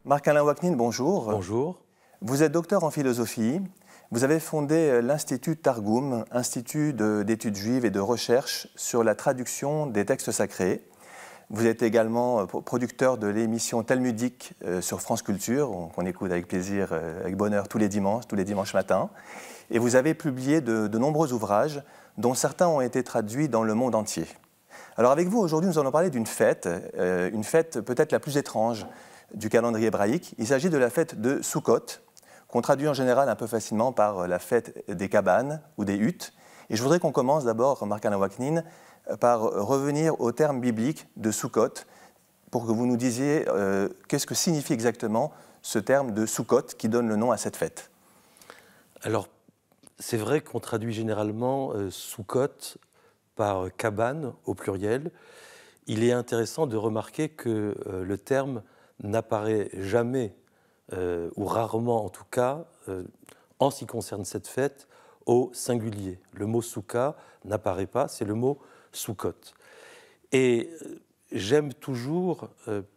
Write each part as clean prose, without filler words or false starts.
Marc-Alain Waknin, bonjour. Bonjour. Vous êtes docteur en philosophie. Vous avez fondé l'Institut Targum, Institut d'études juives et de recherche sur la traduction des textes sacrés. Vous êtes également producteur de l'émission talmudique sur France Culture, qu'on écoute avec plaisir, avec bonheur tous les dimanches matins. Et vous avez publié de nombreux ouvrages, dont certains ont été traduits dans le monde entier. Alors avec vous, aujourd'hui, nous allons parler d'une fête peut-être la plus étrange du calendrier hébraïque. Il s'agit de la fête de Sukkot, qu'on traduit en général un peu facilement par la fête des cabanes ou des huttes. Et je voudrais qu'on commence d'abord, Marc-Alain Waknin, par revenir au terme biblique de Sukkot, pour que vous nous disiez qu'est-ce que signifie exactement ce terme de Sukkot qui donne le nom à cette fête. Alors, c'est vrai qu'on traduit généralement Sukkot par cabane au pluriel. Il est intéressant de remarquer que le terme n'apparaît jamais, ou rarement en tout cas, en ce qui concerne cette fête, au singulier. Le mot Souka n'apparaît pas, c'est le mot Sukkot. Et j'aime toujours,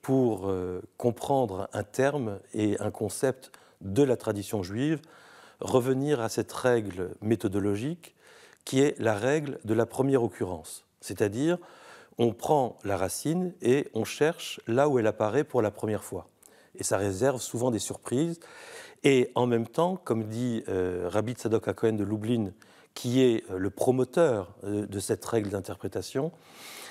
pour comprendre un terme et un concept de la tradition juive, revenir à cette règle méthodologique qui est la règle de la première occurrence. C'est-à-dire, on prend la racine et on cherche là où elle apparaît pour la première fois. Et ça réserve souvent des surprises. Et en même temps, comme dit Rabbi Tzadok HaKohen de Lublin, qui est le promoteur de cette règle d'interprétation,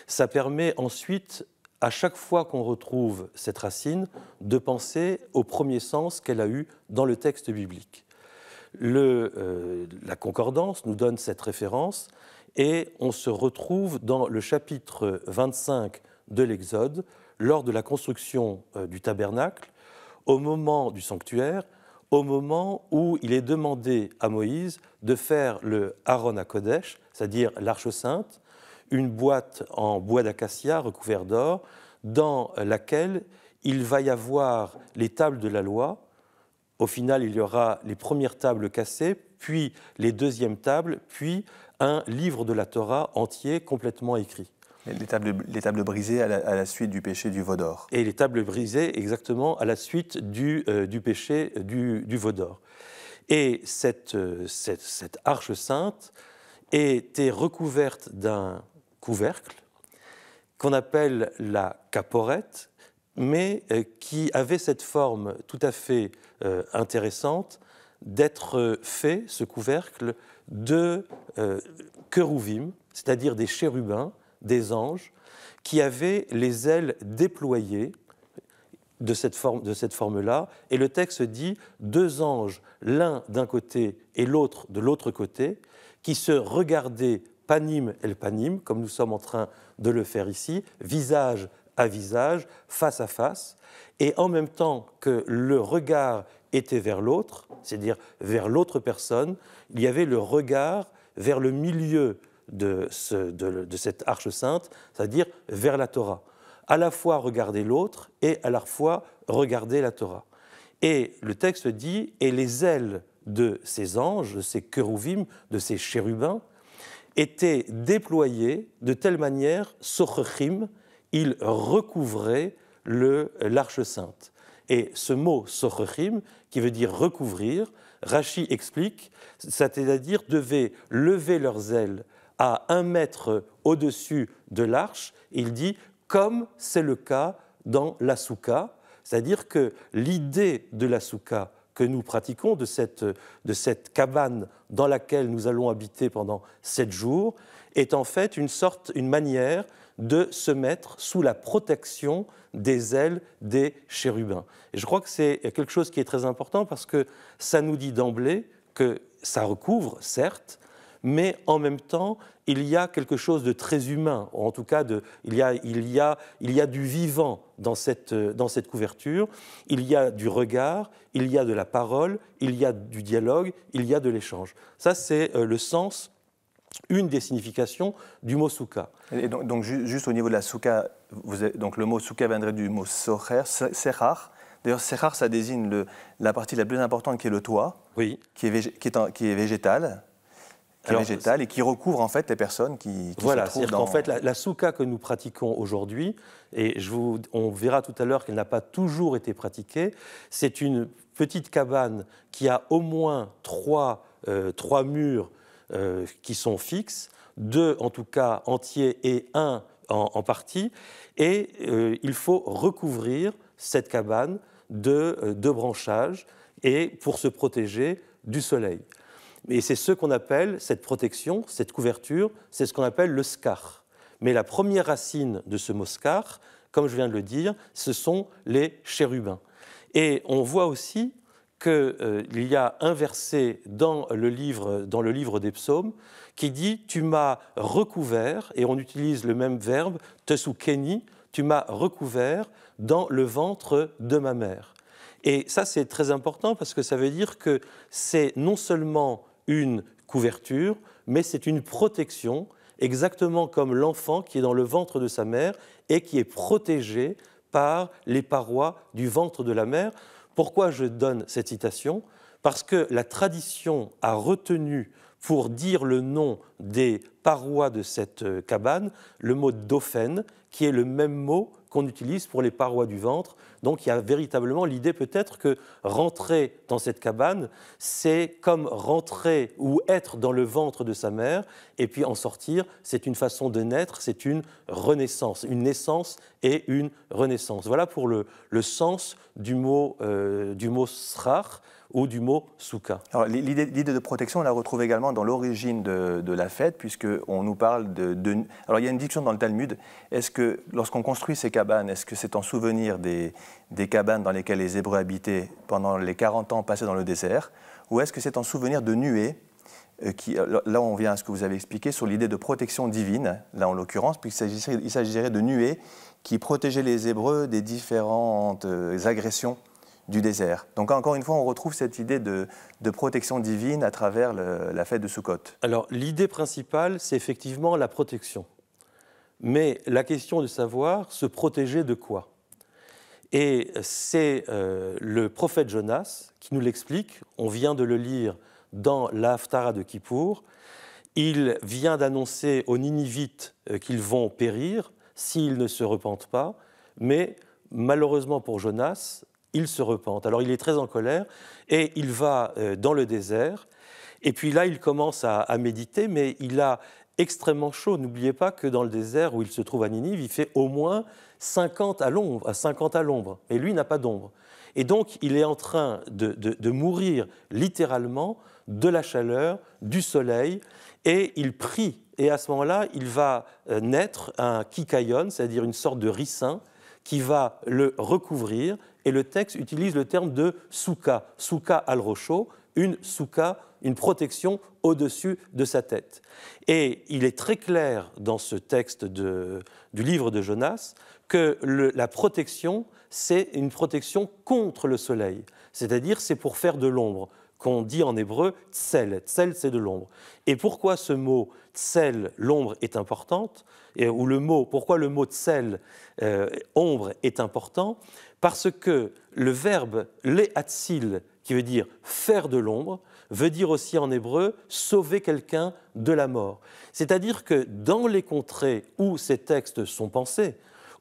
ça permet ensuite, à chaque fois qu'on retrouve cette racine, de penser au premier sens qu'elle a eu dans le texte biblique. La concordance nous donne cette référence et on se retrouve dans le chapitre 25 de l'Exode, lors de la construction du tabernacle, au moment du sanctuaire, au moment où il est demandé à Moïse de faire le Aaron HaKodesh, c'est-à-dire l'Arche Sainte, une boîte en bois d'acacia recouvert d'or, dans laquelle il va y avoir les tables de la loi. Au final, il y aura les premières tables cassées, puis les deuxièmes tables, puis un livre de la Torah entier, complètement écrit. Les tables brisées à la suite du péché du veau d'or. Et les tables brisées, exactement, à la suite du péché du veau d'or. Et cette arche sainte était recouverte d'un couvercle qu'on appelle la caporette, mais qui avait cette forme tout à fait intéressante d'être fait, ce couvercle, de kérouvim, c'est-à-dire des chérubins, des anges, qui avaient les ailes déployées de cette forme-là. Et le texte dit « deux anges, l'un d'un côté et l'autre de l'autre côté, qui se regardaient panim el panim, comme nous sommes en train de le faire ici, visage à visage, face à face, et en même temps que le regard était vers l'autre, c'est-à-dire vers l'autre personne, il y avait le regard vers le milieu de cette arche sainte, c'est-à-dire vers la Torah. À la fois regarder l'autre et à la fois regarder la Torah. Et le texte dit « et les ailes de ces anges, de ces kérouvim, de ces chérubins, étaient déployées de telle manière, sochachim, ils recouvraient l'arche sainte. » Et ce mot « sochachim », qui veut dire « recouvrir », Rashi explique, c'est-à-dire devaient lever leurs ailes à 1 mètre au-dessus de l'arche. Il dit « comme c'est le cas dans la souka », c'est-à-dire que l'idée de la souka que nous pratiquons, de cette cabane dans laquelle nous allons habiter pendant 7 jours, est en fait une manière de se mettre sous la protection des ailes des chérubins. Et je crois que c'est quelque chose qui est très important parce que ça nous dit d'emblée que ça recouvre, certes, mais en même temps, il y a quelque chose de très humain, en tout cas, il y a du vivant dans cette couverture, il y a du regard, il y a de la parole, il y a du dialogue, il y a de l'échange. Ça, c'est le sens, une des significations du mot souka. Et donc juste au niveau de la souka, donc le mot souka viendrait du mot socher, sechar. D'ailleurs, sechar, ça désigne la partie la plus importante qui est le toit, oui. qui est végétal. qui est végétale et qui recouvre en fait les personnes qui voilà, se trouvent c'est-à-dire qu'en fait, la soukha que nous pratiquons aujourd'hui, et on verra tout à l'heure qu'elle n'a pas toujours été pratiquée, c'est une petite cabane qui a au moins trois murs qui sont fixes, 2 en tout cas entiers et 1 en partie, et il faut recouvrir cette cabane de branchages et pour se protéger du soleil. Et c'est ce qu'on appelle, cette protection, cette couverture, c'est ce qu'on appelle le scar. Mais la première racine de ce mot scar, comme je viens de le dire, ce sont les chérubins. Et on voit aussi qu'il y a un verset dans le livre des psaumes qui dit « tu m'as recouvert », et on utilise le même verbe « tesukeni », « tu m'as recouvert dans le ventre de ma mère ». Et ça, c'est très important parce que ça veut dire que c'est non seulement une couverture, mais c'est une protection, exactement comme l'enfant qui est dans le ventre de sa mère et qui est protégé par les parois du ventre de la mère. Pourquoi je donne cette citation ? Parce que la tradition a retenu pour dire le nom des parois de cette cabane le mot dofen, qui est le même mot qu'on utilise pour les parois du ventre. Donc il y a véritablement l'idée peut-être que rentrer dans cette cabane, c'est comme rentrer ou être dans le ventre de sa mère, et puis en sortir, c'est une façon de naître, c'est une renaissance, une naissance et une renaissance. Voilà pour le sens du mot srar ou du mot soukha. Alors, l'idée de protection, on la retrouve également dans l'origine de la fête, puisqu'on nous parle Alors, il y a une discussion dans le Talmud. Est-ce que, lorsqu'on construit ces cabanes, est-ce que c'est en souvenir des cabanes dans lesquelles les Hébreux habitaient pendant les 40 ans passés dans le désert, ou est-ce que c'est en souvenir de nuées là, on vient à ce que vous avez expliqué sur l'idée de protection divine, là en l'occurrence, puisqu'il s'agirait de nuées qui protégeaient les Hébreux des différentes agressions du désert. Donc encore une fois, on retrouve cette idée de protection divine à travers la fête de Sukkot. Alors l'idée principale, c'est effectivement la protection. Mais la question de savoir se protéger de quoi ? Et c'est le prophète Jonas qui nous l'explique. On vient de le lire dans la Haftara de Kippour. Il vient d'annoncer aux Ninivites qu'ils vont périr s'ils ne se repentent pas. Mais malheureusement pour Jonas, il se repent. Alors il est très en colère et il va dans le désert. Et puis là, il commence à méditer, mais il a extrêmement chaud. N'oubliez pas que dans le désert où il se trouve à Ninive, il fait au moins 50 à l'ombre. Et lui n'a pas d'ombre. Et donc, il est en train de mourir littéralement de la chaleur, du soleil, et il prie. Et à ce moment-là, il va naître un kikayon, c'est-à-dire une sorte de ricin, qui va le recouvrir. Et le texte utilise le terme de soukha, soukha al-rocho, une soukha, une protection au-dessus de sa tête. Et il est très clair dans ce texte du livre de Jonas que la protection, c'est une protection contre le soleil. C'est-à-dire, c'est pour faire de l'ombre, qu'on dit en hébreu tsel. Tsel, c'est de l'ombre. Et pourquoi ce mot tsel, l'ombre, est importante, pourquoi le mot tsel, ombre, est important ? Parce que le verbe le'atsil, qui veut dire faire de l'ombre, veut dire aussi en hébreu sauver quelqu'un de la mort. C'est-à-dire que dans les contrées où ces textes sont pensés,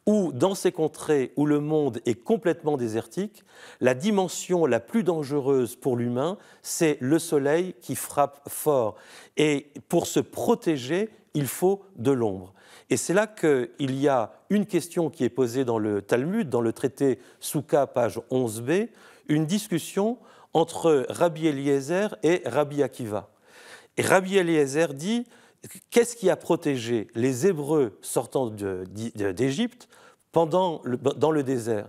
ou dans ces contrées où le monde est complètement désertique, la dimension la plus dangereuse pour l'humain, c'est le soleil qui frappe fort. Et pour se protéger, il faut de l'ombre. Et c'est là qu'il y a une question qui est posée dans le Talmud, dans le traité Soukha, page 11b, une discussion entre Rabbi Eliezer et Rabbi Akiva. Et Rabbi Eliezer dit, qu'est-ce qui a protégé les Hébreux sortant d'Égypte dans le désert ?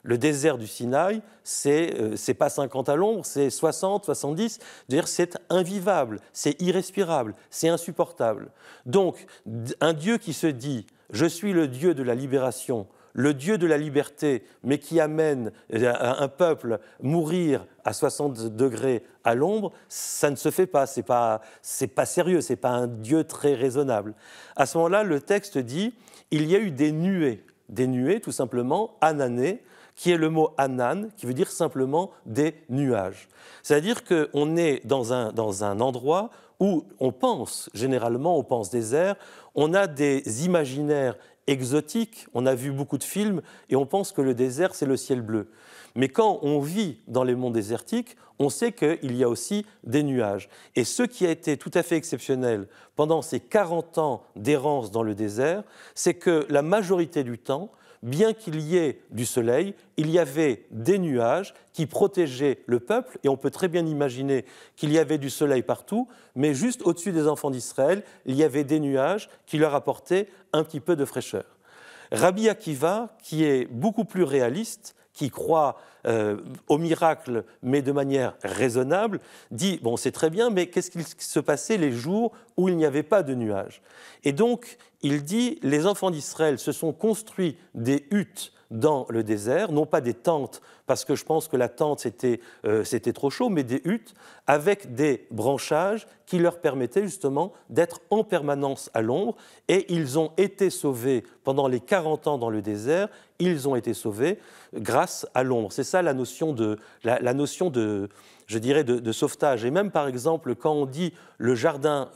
Le désert du Sinaï, c'est pas 50 à l'ombre, c'est 60, 70. C'est-à-dire c'est invivable, c'est irrespirable, c'est insupportable. Donc, un Dieu qui se dit « Je suis le Dieu de la libération », le Dieu de la liberté, mais qui amène un peuple mourir à 60 degrés à l'ombre, ça ne se fait pas, c'est pas sérieux, c'est pas un Dieu très raisonnable. À ce moment-là, le texte dit « Il y a eu des nuées tout simplement, anané », qui est le mot anan, qui veut dire simplement des nuages. C'est-à-dire qu'on est dans un endroit où on pense, généralement, on pense désert, on a des imaginaires exotiques, on a vu beaucoup de films, et on pense que le désert, c'est le ciel bleu. Mais quand on vit dans les monts désertiques, on sait qu'il y a aussi des nuages. Et ce qui a été tout à fait exceptionnel pendant ces 40 ans d'errance dans le désert, c'est que la majorité du temps, bien qu'il y ait du soleil, il y avait des nuages qui protégeaient le peuple, et on peut très bien imaginer qu'il y avait du soleil partout, mais juste au-dessus des enfants d'Israël, il y avait des nuages qui leur apportaient un petit peu de fraîcheur. Rabbi Akiva, qui est beaucoup plus réaliste, qui croit au miracle, mais de manière raisonnable, dit, bon, c'est très bien, mais qu'est-ce qu'il se passait les jours où il n'y avait pas de nuages? Et donc, il dit, les enfants d'Israël se sont construits des huttes dans le désert, non pas des tentes, parce que je pense que la tente, c'était trop chaud, mais des huttes avec des branchages qui leur permettaient justement d'être en permanence à l'ombre. Et ils ont été sauvés pendant les 40 ans dans le désert, ils ont été sauvés grâce à l'ombre. C'est ça la notion de, je dirais, de sauvetage. Et même, par exemple, quand on dit le jardin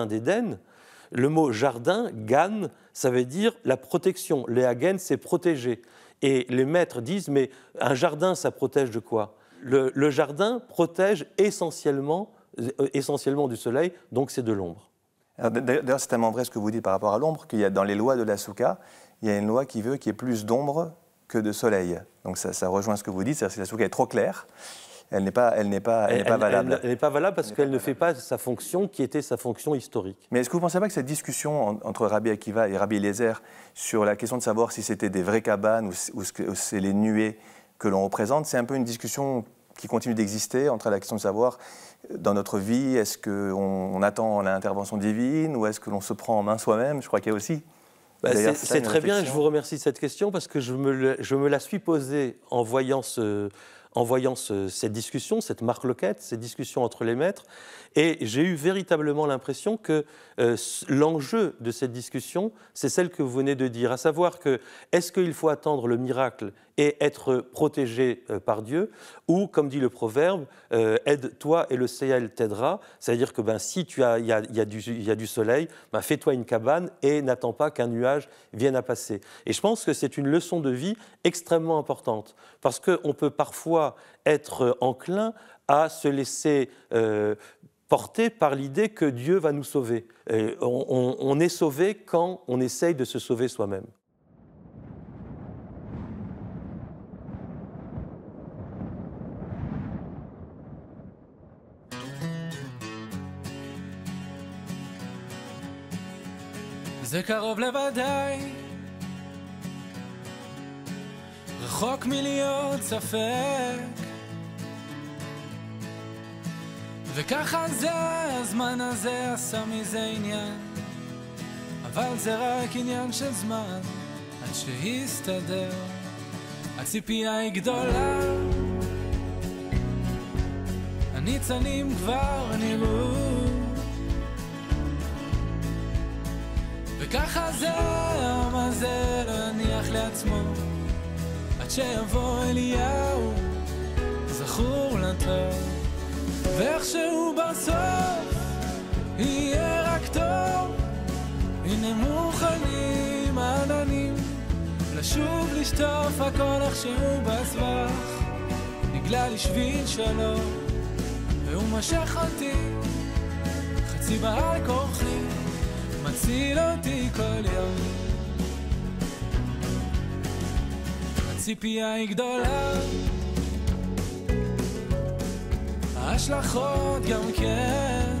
d'Éden, le mot jardin, gan, ça veut dire la protection. Le hagen, c'est protéger. Et les maîtres disent, mais un jardin, ça protège de quoi? Le jardin protège essentiellement du soleil, donc c'est de l'ombre. D'ailleurs, c'est tellement vrai ce que vous dites par rapport à l'ombre, qu'il y a dans les lois de la Souka, il y a une loi qui veut qu'il y ait plus d'ombre que de soleil. Donc ça rejoint ce que vous dites, c'est-à-dire que si la Souka est trop claire, elle n'est pas valable. Elle n'est pas valable parce qu'elle ne fait pas sa fonction qui était sa fonction historique. Mais est-ce que vous ne pensez pas que cette discussion entre Rabbi Akiva et Rabbi Eliezer sur la question de savoir si c'était des vraies cabanes ou c'est les nuées que l'on représente, c'est un peu une discussion qui continue d'exister entre la question de savoir dans notre vie, est-ce qu'on attend l'intervention divine ou est-ce que l'on se prend en main soi-même? Je crois qu'il y a aussi... c'est très bien, je vous remercie de cette question parce que je me la suis posée en voyant cette discussion, cette marque-loquette, cette discussion entre les maîtres, et j'ai eu véritablement l'impression que l'enjeu de cette discussion, c'est celle que vous venez de dire, à savoir que est-ce qu'il faut attendre le miracle et être protégé par Dieu, ou, comme dit le proverbe, aide-toi et le ciel t'aidera, c'est-à-dire que si il y a du soleil, fais-toi une cabane et n'attends pas qu'un nuage vienne à passer. Et je pense que c'est une leçon de vie extrêmement importante, parce qu'on peut parfois être enclin à se laisser porté par l'idée que Dieu va nous sauver. Et on est sauvé quand on essaye de se sauver soi-même. זה קרוב לוודאי, רחוק מלהיות ספק, וככה זה, הזמן הזה עשה מזה עניין, אבל זה רק עניין של זמן, עד שיסתדר. הציפייה היא גדולה, הניצנים כבר נראו, וככה זה, העם הזה לא יניח לעצמו, עד שיבוא אליהו, זכור לטוב. ואיכשהו בסוף יהיה רק טוב, הנה מוכנים העננים לשוב לשטוף הכל איכשהו בסבך, נגלה לי שביל שלום והוא משך אותי חצי בעל כורחי, מציל אותי כל יום. הציפייה היא גדולה, השלכות גם כן,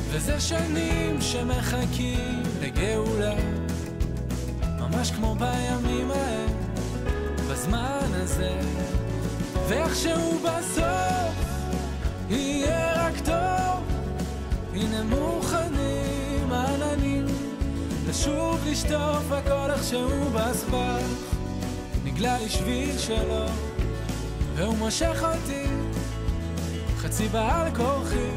וזה שנים שמחכים לגאולה, ממש כמו בימים ההם, בזמן הזה, ואיכשהו בסוף יהיה רק טוב, הנה מוכנים עננים לשוב לשטוף הכל איכשהו בסבך, נגלה לי שביל שלו והוא מושך אותי חצי בעל כורחי,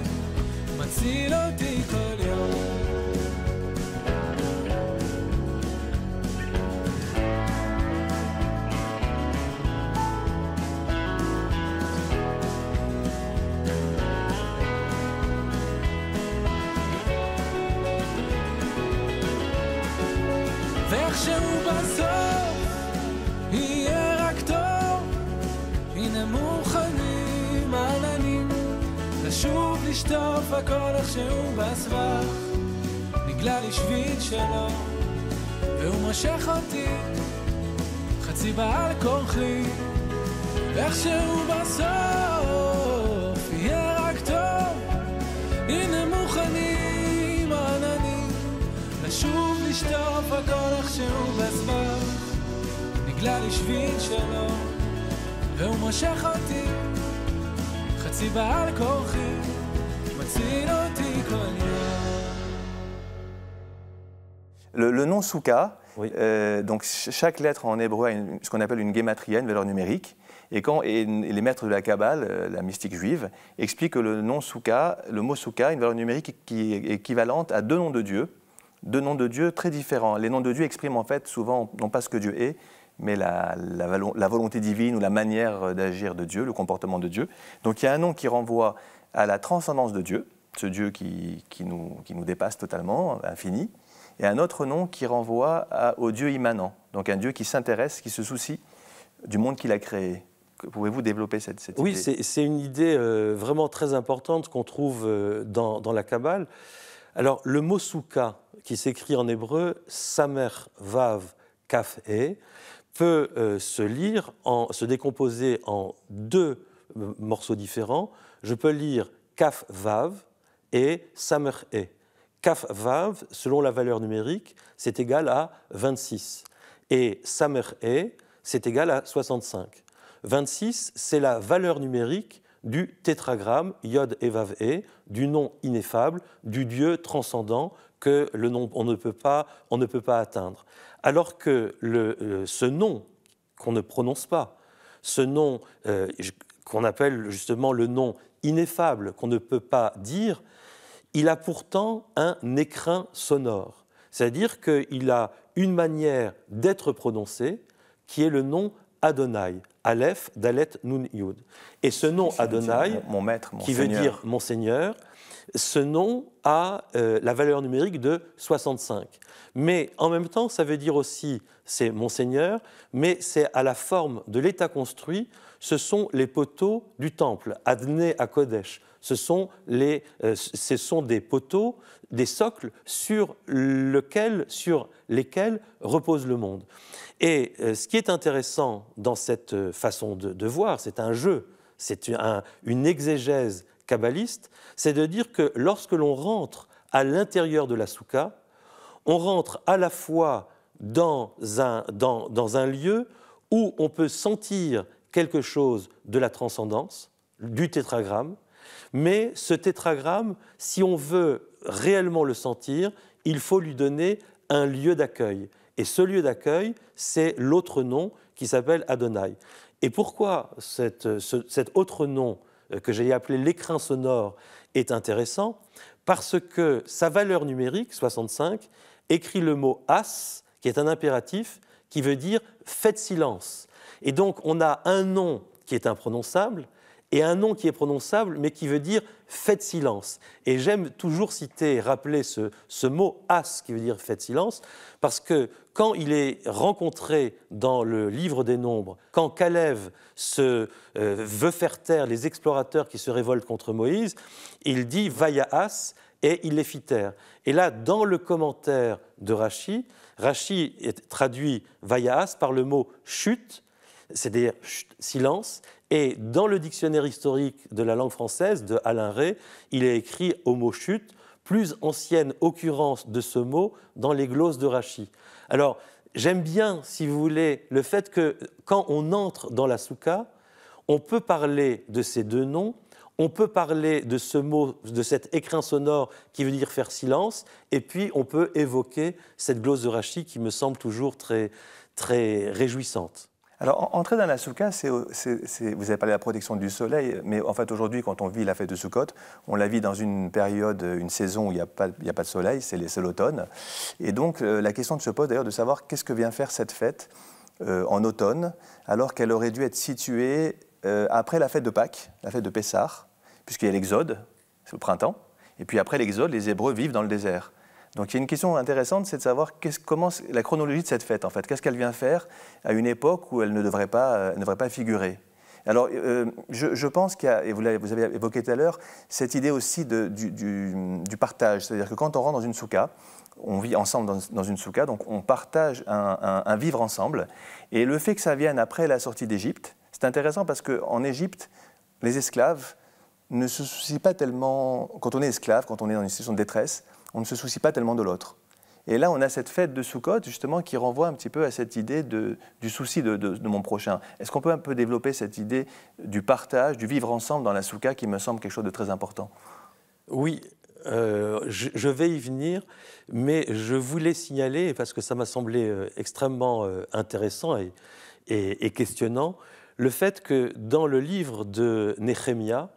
מציל אותי כל יום. הנה מוכנים העננים לשוב לשטוף הכל איכשהו בסבך נגלה לי שביל שלו והוא מושך אותי חצי בעל כורחי איכשהו בסוף יהיה רק טוב הנה מוכנים העננים לשוב לשטוף הכל איכשהו בסבך נגלה לי שביל שלו והוא מושך אותי חצי בעל כורחי מציל אותי כל יום. Le nom Souka, Oui. donc chaque lettre en hébreu a ce qu'on appelle une guématria, une valeur numérique. Et les maîtres de la Kabbale, la mystique juive, expliquent que le nom Souka, le mot Souka, a une valeur numérique qui est équivalente à deux noms de Dieu très différents. Les noms de Dieu expriment en fait souvent non pas ce que Dieu est, mais la volonté divine ou la manière d'agir de Dieu, le comportement de Dieu. Donc il y a un nom qui renvoie à la transcendance de Dieu, ce Dieu qui nous dépasse totalement, infini, et un autre nom qui renvoie au Dieu immanent, donc un Dieu qui s'intéresse, qui se soucie du monde qu'il a créé. Pouvez-vous développer cette idée ? Oui, c'est une idée vraiment très importante qu'on trouve dans la Kabbale. Alors, le mot Souka, qui s'écrit en hébreu Samer Vav Kaf He, peut se décomposer en deux morceaux différents. Je peux lire Kaf Vav et Samer He. Kaf Vav, selon la valeur numérique, c'est égal à 26. Et Samer He, c'est égal à 65. 26, c'est la valeur numérique du tétragramme Yod et Vav E, du nom ineffable, du Dieu transcendant que on ne peut pas atteindre. Alors que ce nom qu'on ne prononce pas, ce nom qu'on appelle justement le nom ineffable, qu'on ne peut pas dire, il a pourtant un écrin sonore. C'est-à-dire qu'il a une manière d'être prononcé qui est le nom Adonai, Aleph, Dalet, Nun, Yud. Et ce nom Adonai, mon maître, mon qui Seigneur. veut dire mon Seigneur, ce nom a la valeur numérique de 65. Mais en même temps, ça veut dire aussi, c'est mon Seigneur, mais c'est à la forme de l'état construit, ce sont les poteaux du temple, Adné à Kodesh. Ce sont des poteaux, des socles sur lesquels repose le monde. Et ce qui est intéressant dans cette façon de voir, c'est un jeu, c'est une exégèse kabbaliste, c'est de dire que lorsque l'on rentre à l'intérieur de la soukha, on rentre à la fois dans un lieu où on peut sentir quelque chose de la transcendance, du tétragramme, mais ce tétragramme, si on veut réellement le sentir, il faut lui donner un lieu d'accueil. Et ce lieu d'accueil, c'est l'autre nom qui s'appelle Adonai. Et pourquoi cet autre nom que j'ai appelé l'écrin sonore est intéressant ? Parce que sa valeur numérique, 65, écrit le mot « as », qui est un impératif, qui veut dire « faites silence ». Et donc on a un nom qui est imprononçable, et un nom qui est prononçable, mais qui veut dire « faites silence ». Et j'aime toujours rappeler ce mot « as » qui veut dire « faites silence », parce que quand il est rencontré dans le livre des Nombres, quand Kalev veut faire taire les explorateurs qui se révoltent contre Moïse, il dit « Vayaas » et il les fit taire. Et là, dans le commentaire de Rashi traduit « Vayaas » par le mot « chute », c'est-à-dire « silence », et dans le dictionnaire historique de la langue française de Alain Rey, il est écrit au mot « chute », plus ancienne occurrence de ce mot dans les glosses de Rashi. Alors, j'aime bien, si vous voulez, le fait que quand on entre dans la soukha, on peut parler de ces deux noms, on peut parler de ce mot, de cet écrin sonore qui veut dire faire silence, et puis on peut évoquer cette glosse de Rashi qui me semble toujours très, très réjouissante. Alors, entrer dans la soukha, vous avez parlé de la protection du soleil, mais en fait, aujourd'hui, quand on vit la fête de Sukkot, on la vit dans une période, une saison où il n'y a pas de soleil, c'est l'automne. Et donc, la question se pose d'ailleurs de savoir qu'est-ce que vient faire cette fête en automne, alors qu'elle aurait dû être située après la fête de Pâques, la fête de Pessah, puisqu'il y a l'Exode, c'est le printemps, et puis après l'Exode, les Hébreux vivent dans le désert. Donc il y a une question intéressante, c'est de savoir comment la chronologie de cette fête, en fait. Qu'est-ce qu'elle vient faire à une époque où elle ne devrait pas figurer. Alors, je pense qu'il y a, et vous avez évoqué tout à l'heure, cette idée aussi du partage. C'est-à-dire que quand on rentre dans une soukha, on vit ensemble dans une soukha, donc on partage un vivre ensemble. Et le fait que ça vienne après la sortie d'Égypte, c'est intéressant parce qu'en Égypte, les esclaves ne se soucient pas tellement, quand on est esclave, quand on est dans une situation de détresse, on ne se soucie pas tellement de l'autre. Et là, on a cette fête de Soukhot, justement, qui renvoie un petit peu à cette idée du souci de mon prochain. Est-ce qu'on peut un peu développer cette idée du partage, du vivre ensemble dans la soukha, qui me semble quelque chose de très important? Oui, je vais y venir, mais je voulais signaler, parce que ça m'a semblé extrêmement intéressant et questionnant, le fait que dans le livre de Néhémia,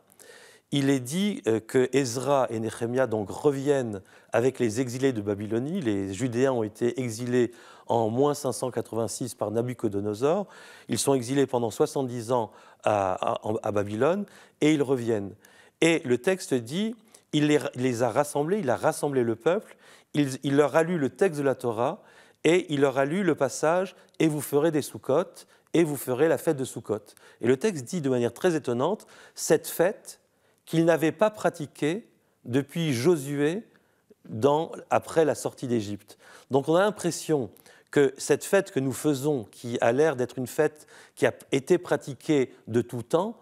il est dit que Ezra et Néhémia donc reviennent avec les exilés de Babylonie. Les Judéens ont été exilés en moins 586 par Nabuchodonosor. Ils sont exilés pendant 70 ans à Babylone et ils reviennent. Et le texte dit, il les a rassemblés, il a rassemblé le peuple, il leur a lu le texte de la Torah et il leur a lu le passage « Et vous ferez des Soukhot, et vous ferez la fête de Soukhot ». Et le texte dit de manière très étonnante, cette fête qu'ils n'avaient pas pratiqué depuis Josué après la sortie d'Égypte. Donc on a l'impression que cette fête que nous faisons, qui a l'air d'être une fête qui a été pratiquée de tout temps,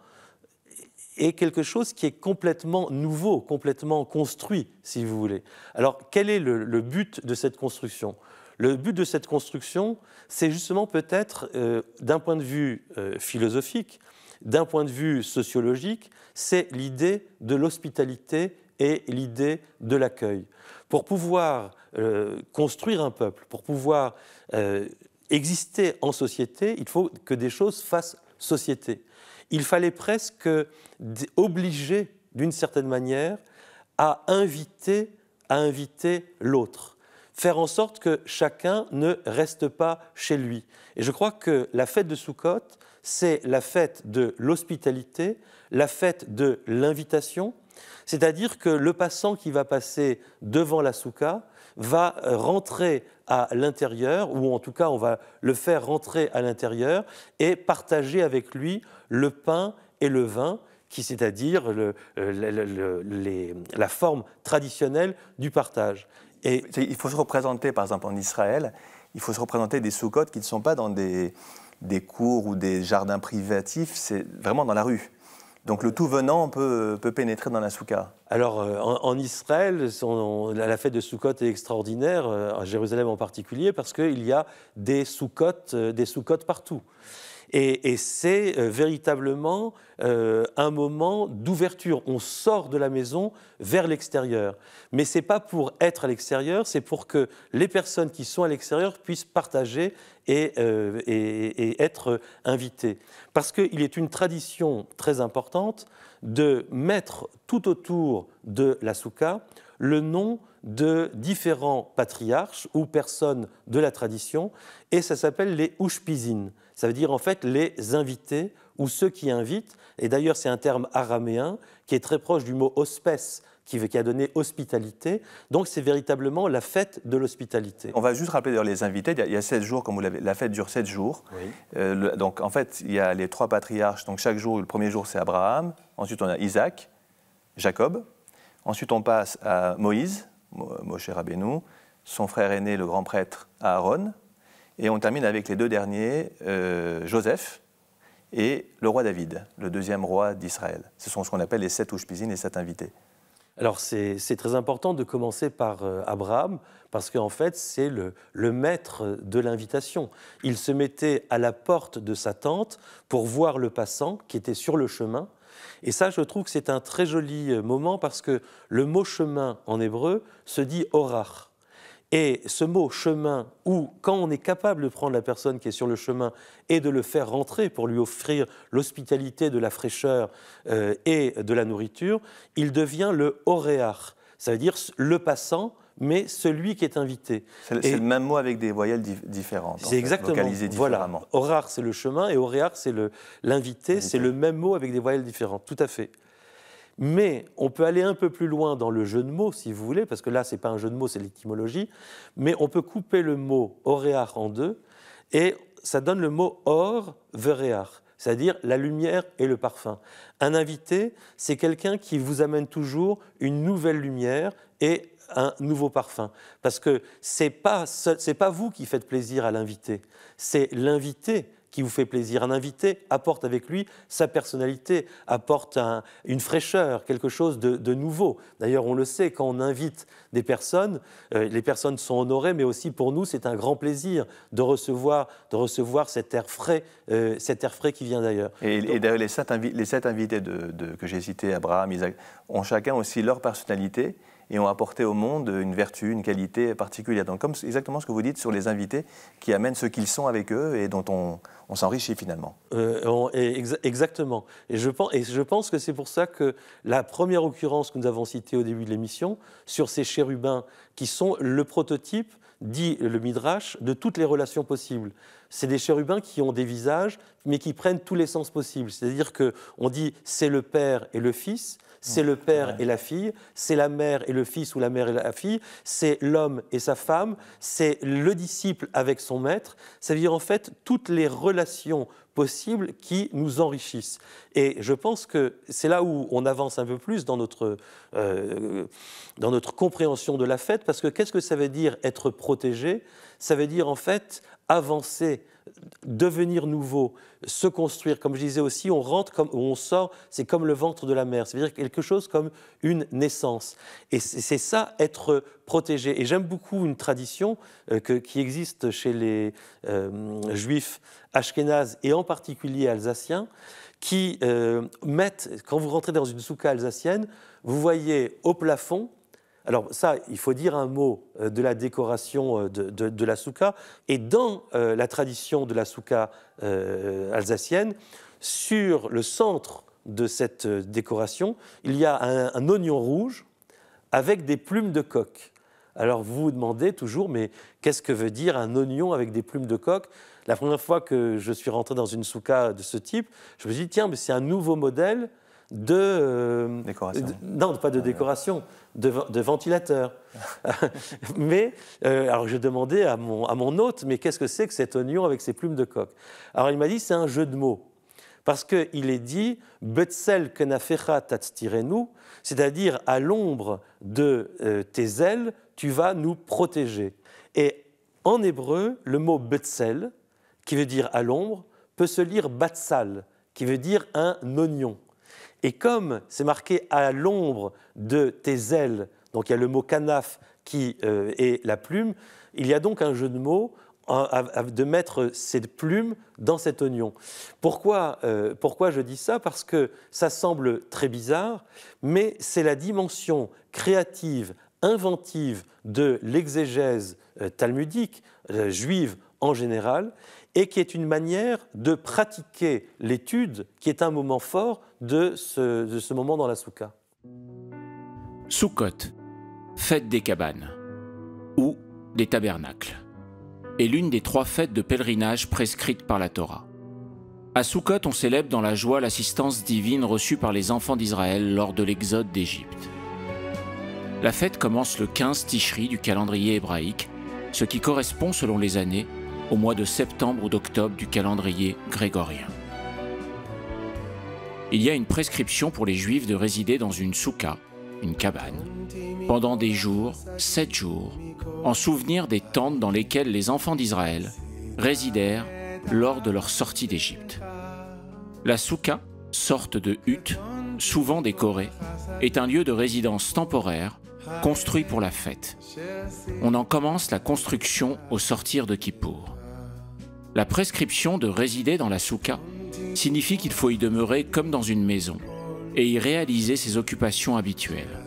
est quelque chose qui est complètement nouveau, complètement construit, si vous voulez. Alors quel est le but de cette construction ? Le but de cette construction, c'est justement peut-être, d'un point de vue philosophique, d'un point de vue sociologique, c'est l'idée de l'hospitalité et l'idée de l'accueil. Pour pouvoir construire un peuple, pour pouvoir exister en société, il faut que des choses fassent société. Il fallait presque obliger, d'une certaine manière, à inviter l'autre. Faire en sorte que chacun ne reste pas chez lui. Et je crois que la fête de Soukhot, c'est la fête de l'hospitalité, la fête de l'invitation, c'est-à-dire que le passant qui va passer devant la soukha va rentrer à l'intérieur, ou en tout cas on va le faire rentrer à l'intérieur et partager avec lui le pain et le vin, qui c'est-à-dire la forme traditionnelle du partage. Et il faut se représenter, par exemple en Israël, il faut se représenter des soukhot qui ne sont pas dans des cours ou des jardins privatifs, c'est vraiment dans la rue. Donc le tout venant peut pénétrer dans la soukha. Alors en Israël, la fête de Soukhot est extraordinaire, à Jérusalem en particulier, parce qu'il y a des soukhot partout. Et c'est véritablement un moment d'ouverture. On sort de la maison vers l'extérieur. Mais ce n'est pas pour être à l'extérieur, c'est pour que les personnes qui sont à l'extérieur puissent partager et être invitées. Parce qu'il est une tradition très importante de mettre tout autour de la soukha le nom de différents patriarches ou personnes de la tradition, et ça s'appelle les ushpizin. Ça veut dire en fait les invités ou ceux qui invitent, et d'ailleurs c'est un terme araméen qui est très proche du mot hospes, qui a donné hospitalité, donc c'est véritablement la fête de l'hospitalité. On va juste rappeler d'ailleurs les invités, il y a 7 jours, comme vous l'avez, la fête dure 7 jours. Oui. Donc en fait il y a les 3 patriarches, donc chaque jour, le premier jour c'est Abraham, ensuite on a Isaac, Jacob, ensuite on passe à Moïse, Moshe Rabbeinu, son frère aîné, le grand prêtre Aaron, et on termine avec les 2 derniers, Joseph et le roi David, le 2e roi d'Israël. Ce sont ce qu'on appelle les 7 ushpizin, les 7 invités. Alors c'est très important de commencer par Abraham, parce qu'en fait c'est le maître de l'invitation. Il se mettait à la porte de sa tente pour voir le passant qui était sur le chemin. Et ça, je trouve que c'est un très joli moment, parce que le mot chemin en hébreu se dit orach. Et ce mot chemin, où quand on est capable de prendre la personne qui est sur le chemin et de le faire rentrer pour lui offrir l'hospitalité, de la fraîcheur et de la nourriture, il devient le oréach. Ça veut dire le passant, mais celui qui est invité. C'est le même mot avec des voyelles différentes. C'est exactement. Vocalisées différemment. Voilà. Oréach, c'est le chemin, et oréach, c'est l'invité. C'est le même mot avec des voyelles différentes. Tout à fait. Mais on peut aller un peu plus loin dans le jeu de mots, si vous voulez, parce que là, ce n'est pas un jeu de mots, c'est l'étymologie, mais on peut couper le mot oréach en deux, et ça donne le mot or vereach, c'est-à-dire la lumière et le parfum. Un invité, c'est quelqu'un qui vous amène toujours une nouvelle lumière et un nouveau parfum. Parce que c'est pas vous qui faites plaisir à l'invité, c'est l'invité qui vous fait plaisir. Un invité apporte avec lui sa personnalité, apporte une fraîcheur, quelque chose de nouveau. D'ailleurs, on le sait, quand on invite des personnes, les personnes sont honorées, mais aussi pour nous, c'est un grand plaisir de recevoir cet air frais qui vient d'ailleurs. Et d'ailleurs, les sept invités que j'ai cités, Abraham, Isaac, ont chacun aussi leur personnalité et ont apporté au monde une vertu, une qualité particulière. Donc, comme exactement ce que vous dites sur les invités qui amènent ce qu'ils sont avec eux et dont on s'enrichit finalement. Exactement. Et je pense que c'est pour ça que la première occurrence que nous avons citée au début de l'émission, sur ces chérubins qui sont le prototype, dit le Midrash, de toutes les relations possibles. C'est des chérubins qui ont des visages, mais qui prennent tous les sens possibles. C'est-à-dire qu'on dit c'est le père et le fils, c'est le père et la fille, c'est la mère et le fils ou la mère et la fille, c'est l'homme et sa femme, c'est le disciple avec son maître. Ça veut dire en fait toutes les relations possibles qui nous enrichissent. Et je pense que c'est là où on avance un peu plus dans notre compréhension de la fête, parce que qu'est-ce que ça veut dire être protégé ? Ça veut dire en fait avancer, devenir nouveau, se construire. Comme je disais aussi, on rentre ou on sort, c'est comme le ventre de la mère. C'est-à-dire quelque chose comme une naissance. Et c'est ça, être protégé. Et j'aime beaucoup une tradition qui existe chez les juifs ashkénazes et en particulier alsaciens, qui mettent, quand vous rentrez dans une soukha alsacienne, vous voyez au plafond. Alors ça, il faut dire un mot de la décoration de la soukha. Et dans la tradition de la soukha alsacienne, sur le centre de cette décoration, il y a un oignon rouge avec des plumes de coq. Alors vous vous demandez toujours, mais qu'est-ce que veut dire un oignon avec des plumes de coq ? La première fois que je suis rentré dans une soukha de ce type, je me suis dit, tiens, mais c'est un nouveau modèle de décoration. Non, pas de décoration, de ventilateur. Mais alors je demandais à mon hôte, mais qu'est-ce que c'est que cet oignon avec ses plumes de coq ? Alors il m'a dit, c'est un jeu de mots. Parce qu'il est dit « Betzel kenafecha tatztirenu », c'est-à-dire « à l'ombre de tes ailes, tu vas nous protéger ». Et en hébreu, le mot « betzel », qui veut dire « à l'ombre », peut se lire « batsal », qui veut dire « un oignon ». Et comme c'est marqué « à l'ombre de tes ailes », donc il y a le mot « kanaf » qui est la plume, il y a donc un jeu de mots de mettre cette plume dans cet oignon. Pourquoi je dis ça ? Parce que ça semble très bizarre, mais c'est la dimension créative, inventive de l'exégèse talmudique, juive en général, et qui est une manière de pratiquer l'étude, qui est un moment fort de ce moment dans la soukha. Sukkot, fête des cabanes, ou des tabernacles, est l'une des 3 fêtes de pèlerinage prescrites par la Torah. À Sukkot, on célèbre dans la joie l'assistance divine reçue par les enfants d'Israël lors de l'exode d'Égypte. La fête commence le 15 Tishri du calendrier hébraïque, ce qui correspond selon les années au mois de septembre ou d'octobre du calendrier grégorien. Il y a une prescription pour les Juifs de résider dans une soukha, une cabane, pendant des jours, 7 jours, en souvenir des tentes dans lesquelles les enfants d'Israël résidèrent lors de leur sortie d'Égypte. La soukha, sorte de hutte, souvent décorée, est un lieu de résidence temporaire construit pour la fête. On en commence la construction au sortir de Kippour. La prescription de résider dans la soukha signifie qu'il faut y demeurer comme dans une maison et y réaliser ses occupations habituelles,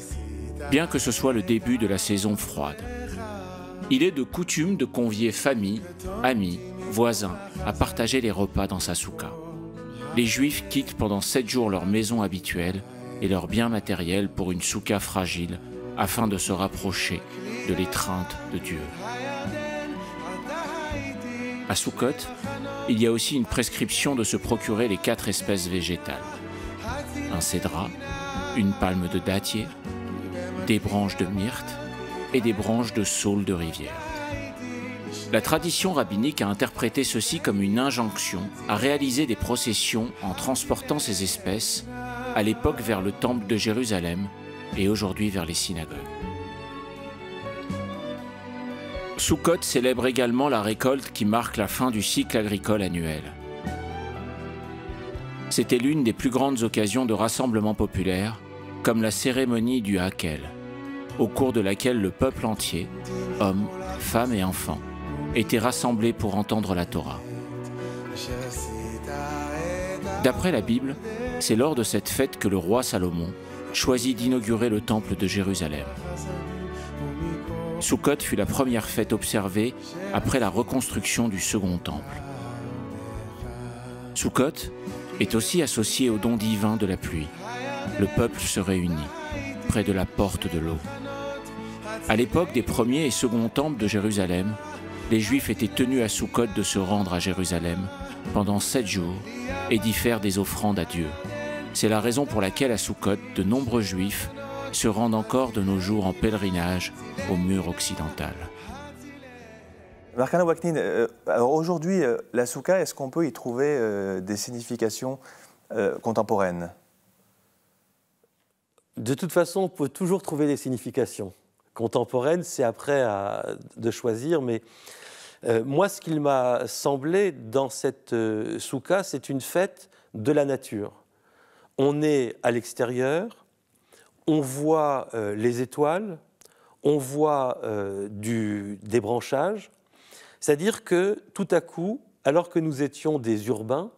bien que ce soit le début de la saison froide. Il est de coutume de convier famille, amis, voisins à partager les repas dans sa soukha. Les Juifs quittent pendant 7 jours leur maison habituelle et leurs biens matériels pour une soukha fragile afin de se rapprocher de l'étreinte de Dieu. À Sukkot, il y a aussi une prescription de se procurer les 4 espèces végétales. Un cédra, une palme de dattier, des branches de myrte et des branches de saule de rivière. La tradition rabbinique a interprété ceci comme une injonction à réaliser des processions en transportant ces espèces, à l'époque vers le temple de Jérusalem et aujourd'hui vers les synagogues. Sukkot célèbre également la récolte qui marque la fin du cycle agricole annuel. C'était l'une des plus grandes occasions de rassemblement populaire, comme la cérémonie du Hakel, au cours de laquelle le peuple entier, hommes, femmes et enfants, était rassemblé pour entendre la Torah. D'après la Bible, c'est lors de cette fête que le roi Salomon choisit d'inaugurer le temple de Jérusalem. Sukkot fut la première fête observée après la reconstruction du second temple. Sukkot est aussi associé au don divin de la pluie. Le peuple se réunit près de la porte de l'eau. À l'époque des premiers et seconds temples de Jérusalem, les Juifs étaient tenus à Sukkot de se rendre à Jérusalem pendant 7 jours et d'y faire des offrandes à Dieu. C'est la raison pour laquelle à Sukkot, de nombreux Juifs se rendent encore de nos jours en pèlerinage au mur occidental. Marc-Alain Ouaknine, alors aujourd'hui, la Souka, est-ce qu'on peut y trouver des significations contemporaines? De toute façon, on peut toujours trouver des significations contemporaines, c'est après de choisir, mais moi, ce qu'il m'a semblé dans cette Souka, c'est une fête de la nature. On est à l'extérieur, on voit les étoiles, on voit des branchages, c'est-à-dire que tout à coup, alors que nous étions des urbains,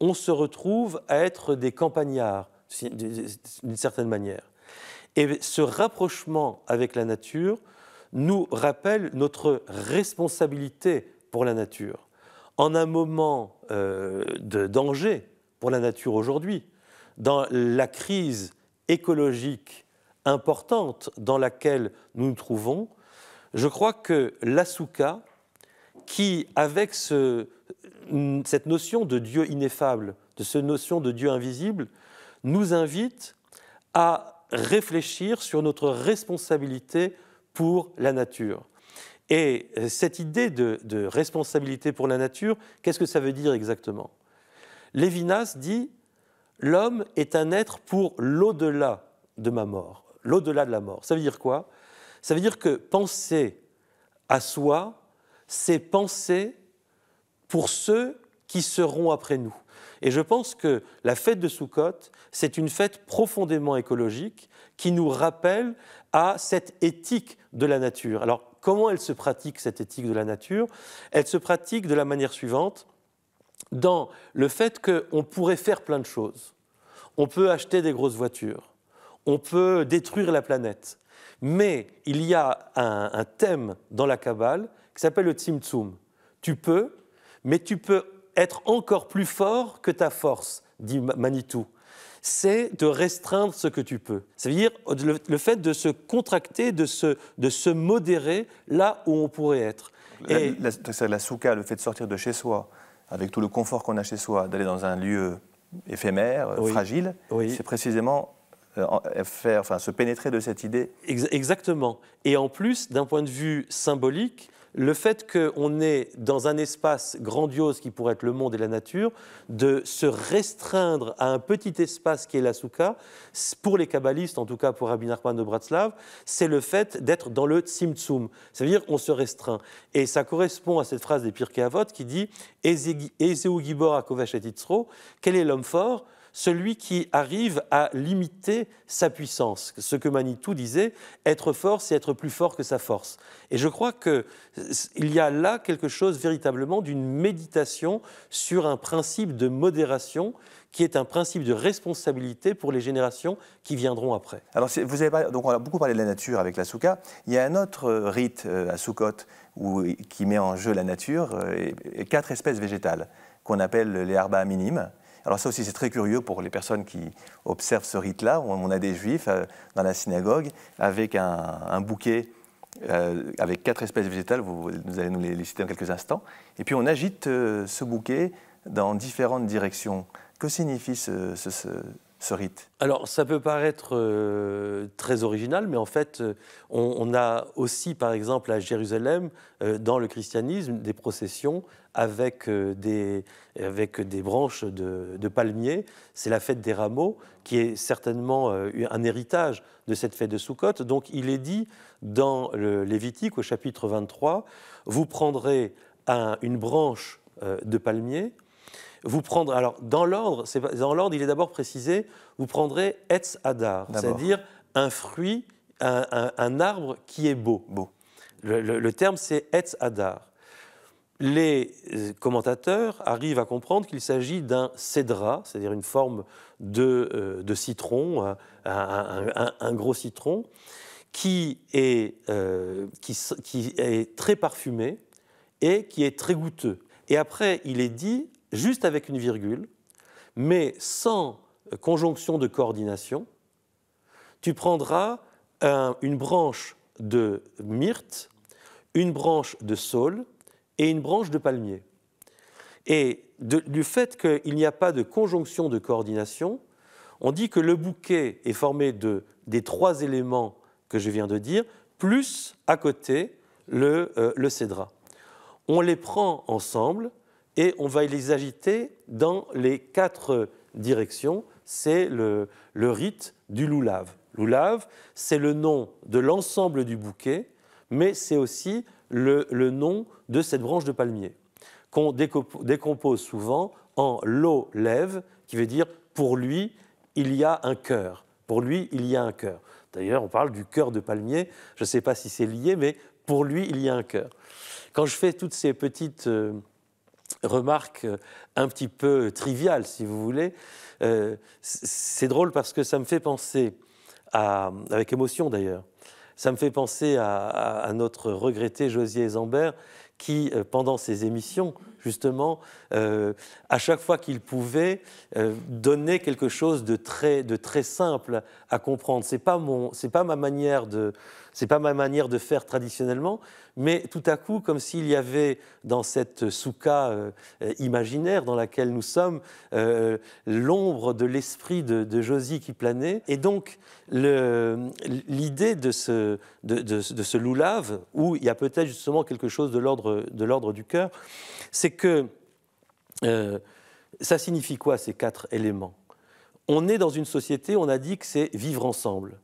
on se retrouve à être des campagnards, d'une certaine manière. Et ce rapprochement avec la nature nous rappelle notre responsabilité pour la nature. En un moment de danger pour la nature aujourd'hui, dans la crise écologique importante dans laquelle nous nous trouvons, je crois que la Souka, qui, avec cette notion de Dieu ineffable, de cette notion de Dieu invisible, nous invite à réfléchir sur notre responsabilité pour la nature. Et cette idée de responsabilité pour la nature, qu'est-ce que ça veut dire exactement? Lévinas dit « L'homme est un être pour l'au-delà de ma mort, l'au-delà de la mort ». Ça veut dire quoi? Ça veut dire que penser à soi, c'est penser pour ceux qui seront après nous. Et je pense que la fête de Sukkot, c'est une fête profondément écologique qui nous rappelle à cette éthique de la nature. Alors, comment elle se pratique, cette éthique de la nature? Elle se pratique de la manière suivante, dans le fait qu'on pourrait faire plein de choses. On peut acheter des grosses voitures, on peut détruire la planète, mais il y a un thème dans la Kabbale qui s'appelle le Tzimtzum. Tu peux, mais tu peux être encore plus fort que ta force, dit Manitou. C'est de restreindre ce que tu peux. Ça veut dire le fait de se contracter, de se modérer là où on pourrait être. La Souka, le fait de sortir de chez soi, avec tout le confort qu'on a chez soi, d'aller dans un lieu éphémère, oui, fragile, oui, c'est précisément se pénétrer de cette idée. Exactement. Et en plus, d'un point de vue symbolique, le fait qu'on est dans un espace grandiose qui pourrait être le monde et la nature, de se restreindre à un petit espace qui est la Souka, pour les kabbalistes, en tout cas pour Rabbi Nachman de Bratslav, c'est le fait d'être dans le tzimtzum. Ça veut dire qu'on se restreint. Et ça correspond à cette phrase des Pirkei Avot qui dit « Ezeu gibor hakovesh et yitzro » quel est l'homme fort? Celui qui arrive à limiter sa puissance. Ce que Manitou disait, être fort, c'est être plus fort que sa force. Et je crois qu'il y a là quelque chose véritablement d'une méditation sur un principe de modération qui est un principe de responsabilité pour les générations qui viendront après. Alors, donc on a beaucoup parlé de la nature avec la Souka. Il y a un autre rite à Sukkot qui met en jeu la nature et 4 espèces végétales qu'on appelle les arba minimes. Alors ça aussi, c'est très curieux pour les personnes qui observent ce rite-là. On a des juifs dans la synagogue avec un bouquet avec 4 espèces végétales. Vous allez nous les citer dans quelques instants. Et puis on agite ce bouquet dans différentes directions. Que signifie ce ce rite? Alors, ça peut paraître très original, mais en fait, on a aussi, par exemple, à Jérusalem, dans le christianisme, des processions avec des branches de palmiers. C'est la fête des rameaux, qui est certainement un héritage de cette fête de Soukhot. Donc, il est dit dans le Lévitique, au chapitre 23, vous prendrez une branche de palmier. Vous prendrez, alors dans l'ordre, il est d'abord précisé, vous prendrez Etz Hadar, c'est-à-dire un fruit, un arbre qui est beau. Le terme, c'est Etz Hadar. Les commentateurs arrivent à comprendre qu'il s'agit d'un cédra, c'est-à-dire une forme de citron, un gros citron, qui est très parfumé et qui est très goûteux. Et après, il est dit, juste avec une virgule, mais sans conjonction de coordination, tu prendras une branche de myrte, une branche de saule et une branche de palmier. Et du fait qu'il n'y a pas de conjonction de coordination, on dit que le bouquet est formé des 3 éléments que je viens de dire, plus à côté le cédra. On les prend ensemble et on va les agiter dans les 4 directions. C'est le rite du loulav. Loulav, c'est le nom de l'ensemble du bouquet, mais c'est aussi le nom de cette branche de palmier, qu'on décompose souvent en lo-lev, qui veut dire pour lui, il y a un cœur. Pour lui, il y a un cœur. D'ailleurs, on parle du cœur de palmier. Je ne sais pas si c'est lié, mais pour lui, il y a un cœur. Quand je fais toutes ces petites remarque un petit peu triviale, si vous voulez. C'est drôle parce que ça me fait penser, avec émotion d'ailleurs, ça me fait penser à notre regretté Josier Zambert qui, pendant ses émissions, justement, à chaque fois qu'il pouvait, donnait quelque chose de très simple à comprendre. C'est pas ma manière de faire traditionnellement, mais tout à coup, comme s'il y avait dans cette soukha imaginaire dans laquelle nous sommes, l'ombre de l'esprit de Josie qui planait. Et donc, l'idée de ce loulav, où il y a peut-être justement quelque chose de l'ordre du cœur, c'est que ça signifie quoi, ces 4 éléments? On est dans une société, on a dit que c'est vivre ensemble.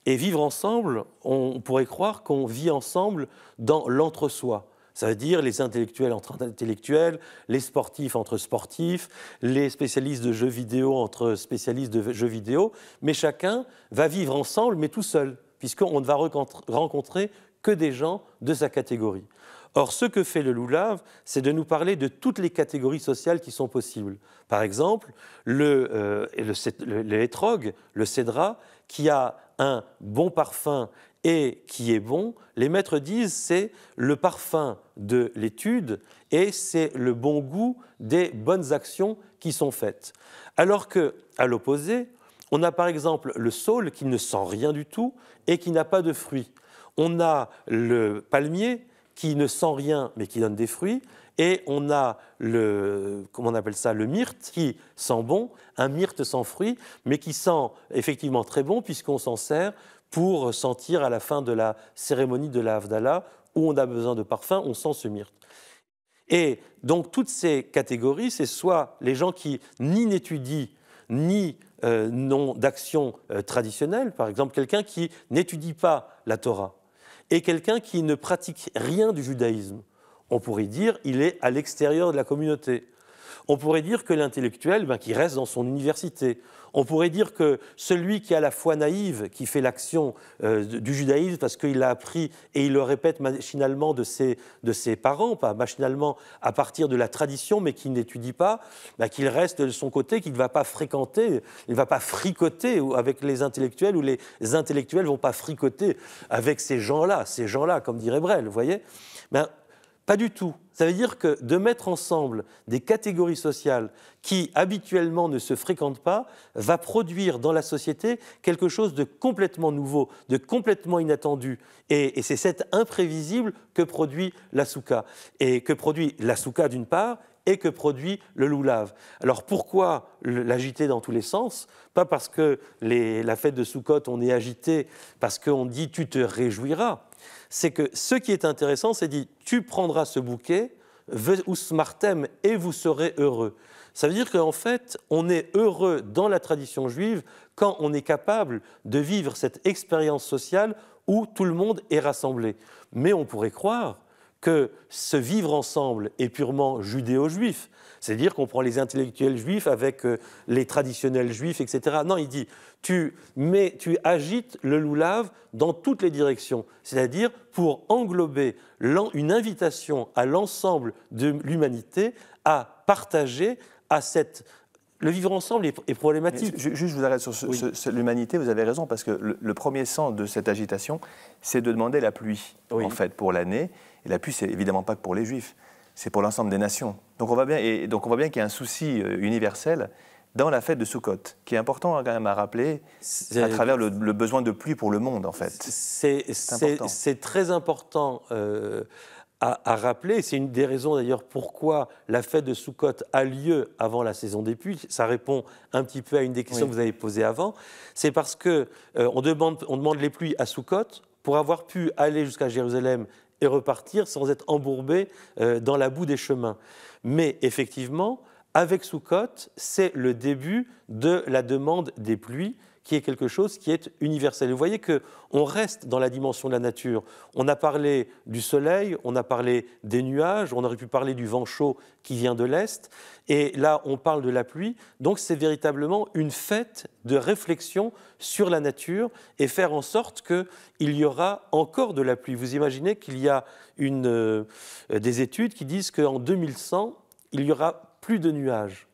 Et vivre ensemble, on pourrait croire qu'on vit ensemble dans l'entre-soi. Ça veut dire les intellectuels entre intellectuels, les sportifs entre sportifs, les spécialistes de jeux vidéo entre spécialistes de jeux vidéo, mais chacun va vivre ensemble, mais tout seul, puisqu'on ne va rencontrer que des gens de sa catégorie. Or, ce que fait le loulav, c'est de nous parler de toutes les catégories sociales qui sont possibles. Par exemple, le hétrog, le cédra, qui a un bon parfum et qui est bon, les maîtres disent c'est le parfum de l'étude et c'est le bon goût des bonnes actions qui sont faites. Alors qu'à l'opposé, on a par exemple le saule qui ne sent rien du tout et qui n'a pas de fruits. On a le palmier qui ne sent rien mais qui donne des fruits, et on a le myrte qui sent bon, un myrte sans fruits, mais qui sent effectivement très bon puisqu'on s'en sert pour sentir à la fin de la cérémonie de la Havdalah, où on a besoin de parfum, on sent ce myrte. Et donc toutes ces catégories, c'est soit les gens qui ni n'étudient, ni n'ont d'action traditionnelle, par exemple quelqu'un qui n'étudie pas la Torah, et quelqu'un qui ne pratique rien du judaïsme. On pourrait dire qu'il est à l'extérieur de la communauté. On pourrait dire que l'intellectuel, qui reste dans son université. On pourrait dire que celui qui a la foi naïve, qui fait l'action du judaïsme parce qu'il l'a appris et il le répète machinalement de ses parents, pas machinalement à partir de la tradition, mais qui n'étudie pas, qu'il reste de son côté, qu'il ne va pas fréquenter, il ne va pas fricoter avec les intellectuels, ou les intellectuels ne vont pas fricoter avec ces gens-là, comme dirait Brel, vous voyez ? Pas du tout. Ça veut dire que de mettre ensemble des catégories sociales qui habituellement ne se fréquentent pas va produire dans la société quelque chose de complètement nouveau, de complètement inattendu. Et c'est cet imprévisible que produit la soukha. Et que produit la soukha d'une part, et que produit le loulav. Alors pourquoi l'agiter dans tous les sens? Pas parce que la fête de Sukkot, on est agité, parce qu'on dit tu te réjouiras. C'est que ce qui est intéressant, c'est dit tu prendras ce bouquet, Usmartem, et vous serez heureux. Ça veut dire qu'en fait, on est heureux dans la tradition juive quand on est capable de vivre cette expérience sociale où tout le monde est rassemblé. Mais on pourrait croire que ce vivre ensemble est purement judéo-juif, c'est-à-dire qu'on prend les intellectuels juifs avec les traditionnels juifs, etc. Non, il dit, tu agites le loulav dans toutes les directions, c'est-à-dire pour englober une invitation à l'ensemble de l'humanité à partager, le vivre ensemble est problématique. Juste, je vous arrête sur l'humanité, vous avez raison, parce que le premier sens de cette agitation, c'est de demander la pluie, en fait, pour l'année. Et la pluie, c'est évidemment pas que pour les Juifs, c'est pour l'ensemble des nations. Donc on voit bien qu'il y a un souci universel dans la fête de Sukkot, qui est important quand même à rappeler à travers le besoin de pluie pour le monde, en fait. C'est très important à rappeler. C'est une des raisons d'ailleurs pourquoi la fête de Sukkot a lieu avant la saison des pluies. Ça répond un petit peu à une des questions que vous avez posées avant. C'est parce qu'on demande les pluies à Sukkot pour avoir pu aller jusqu'à Jérusalem et repartir sans être embourbé dans la boue des chemins. Mais effectivement, avec Sukkot, c'est le début de la demande des pluies, qui est quelque chose qui est universel. Vous voyez qu'on reste dans la dimension de la nature. On a parlé du soleil, on a parlé des nuages, on aurait pu parler du vent chaud qui vient de l'Est, et là on parle de la pluie. Donc c'est véritablement une fête de réflexion sur la nature et faire en sorte qu'il y aura encore de la pluie. Vous imaginez qu'il y a des études qui disent qu'en 2100, il n'y aura plus de nuages.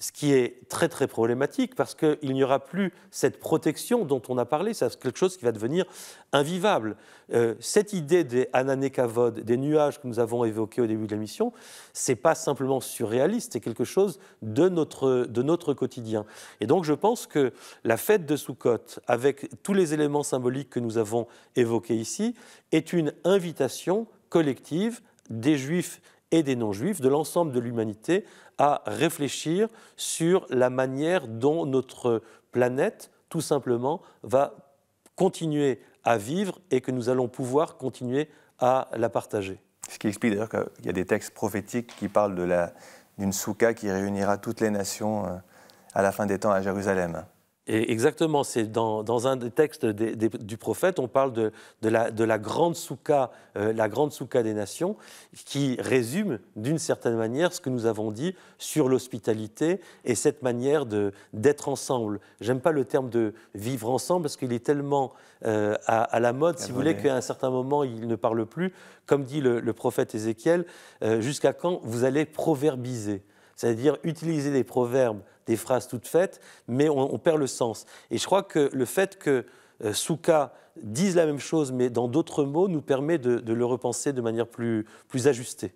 Ce qui est très très problématique parce qu'il n'y aura plus cette protection dont on a parlé, c'est quelque chose qui va devenir invivable. Cette idée des Anané Kavod, des nuages que nous avons évoqués au début de l'émission, c'est pas simplement surréaliste, c'est quelque chose de notre quotidien. Et donc je pense que la fête de Sukkot, avec tous les éléments symboliques que nous avons évoqués ici, est une invitation collective des Juifs et des non-juifs, de l'ensemble de l'humanité, à réfléchir sur la manière dont notre planète, tout simplement, va continuer à vivre et que nous allons pouvoir continuer à la partager. Ce qui explique d'ailleurs qu'il y a des textes prophétiques qui parlent d'une soukha qui réunira toutes les nations à la fin des temps à Jérusalem. Et exactement, c'est dans un des textes du prophète, on parle de la grande soukha des nations, qui résume d'une certaine manière ce que nous avons dit sur l'hospitalité et cette manière d'être ensemble. J'aime pas le terme de vivre ensemble parce qu'il est tellement à la mode, si vous voulez, qu'à un certain moment il ne parle plus. Comme dit le prophète Ézéchiel, jusqu'à quand vous allez proverbiser ? C'est-à-dire utiliser des proverbes, des phrases toutes faites, mais on perd le sens. Et je crois que le fait que Soukha dise la même chose, mais dans d'autres mots, nous permet de le repenser de manière plus ajustée.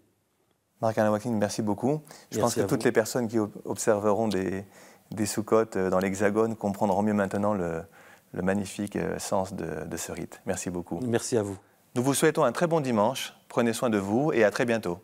Marc-Alain Wacking, merci beaucoup. Je pense que toutes les personnes qui observeront des Soukhot dans l'Hexagone comprendront mieux maintenant le magnifique sens de ce rite. Merci beaucoup. Merci à vous. Nous vous souhaitons un très bon dimanche. Prenez soin de vous et à très bientôt.